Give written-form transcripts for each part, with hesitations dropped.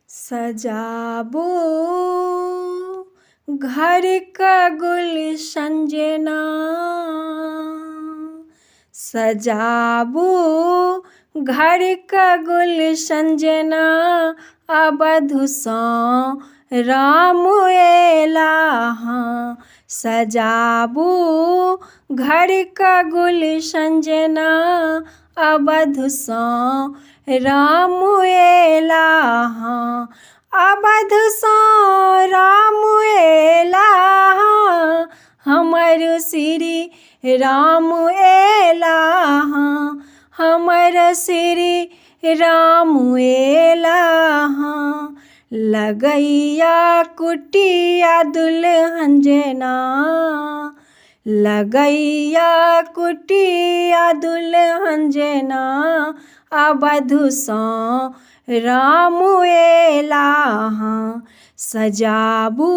सजाबो घर का गुलशन जेना, सजाबो घर का गुलशन जेना, अवधु सँ राम एला हाँ। सजाबो घर का गुलशन जेना, अवधु सँ राम एला हाँ। अवधु सँ राम एला हाँ, हमर श्री राम एला हाँ। हमर श्री राम एला हाँ। लगैया कुटिया दुल्हन जेना, लगैया कुटिया दुल्हन जेना, अवधु सँ राम एला हाँ। सजाबो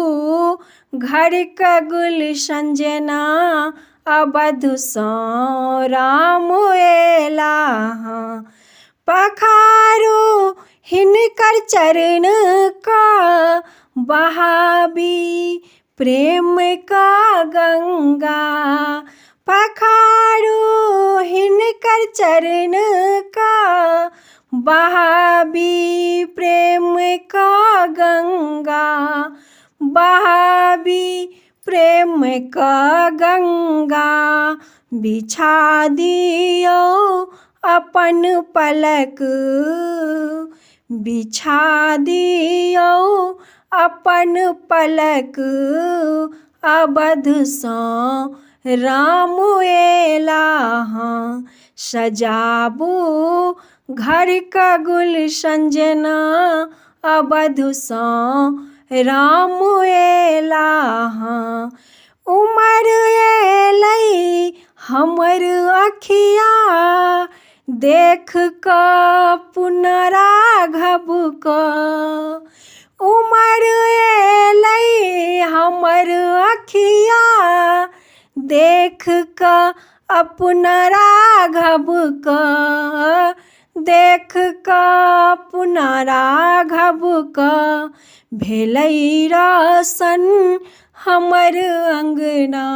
घर का गुलशन जेना, अवधु सँ राम एला हाँ। पखारो हिनकर चरण का, बहाबी प्रेम का गंगा। पखारो हिनकर चरण का, बहाबी प्रेम का गंगा। बहाबी प्रेम का गंगा। बिछा दियो अपन पलक, बिछा दियो अपन पलक, अवधु सँ राम एला हाँ। सजाबो घर का गुलशन जेना, अवधु सँ राम एला हाँ। उमर एलै हमर अखिया, देख कऽ पुनराघव कऽ। उमर एलै हमर अखिया, देख कऽ पुनराघव कऽ। देख कऽ पुनराघव कऽ, भेलै रोशन हमर अँगना।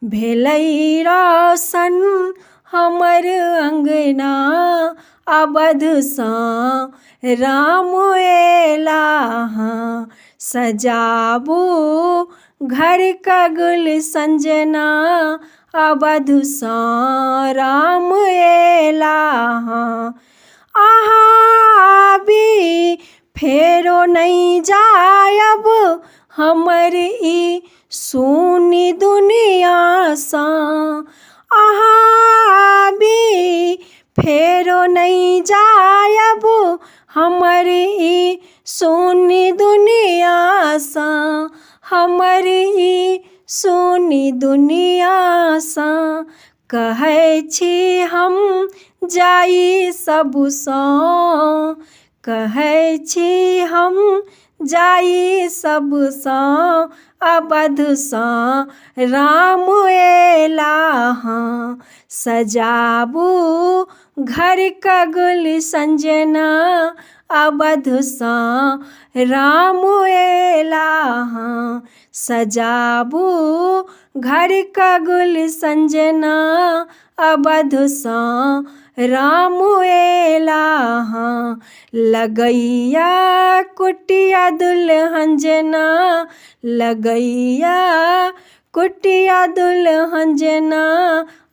भेलै रोशन हमर अँगना, अवधु सँ राम एला हाँ। सजाबो घर का गुलशन जेना, अवधु सँ राम एला हाँ। अहाँ भी फेरो नहीं जायब, हमर ई सुनी दुनिया सँ। अहाँ भी फेरो नहीं जायब, हमर ई सुनी दुनिया सँ। हमर ई सुनी दुनिया सँ। कहै छी हम जाई सब सँ, कहै छी हम जाई सब सँ, अवधु सँ राम एला हाँ। सजाबो घर का गुलशन जेना, अवधु सँ राम एला हाँ। सजाबो घर का गुलशन जेना, अवधु सँ राम एला हाँ। लगैया कुटिया दुल्हन जेना, लगैया कुटिया दुल्हन जेना,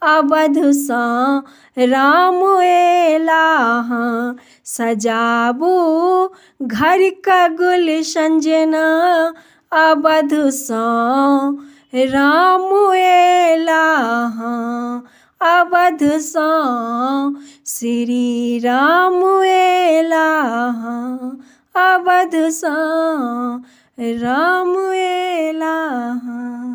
अवधु सँ राम एला हाँ। सजाबो घर का गुलशन जेना, अवधु सँ राम एला हाँ। अवधु सँ श्री राम एला हाँ। अवधु सँ राम एला हाँ।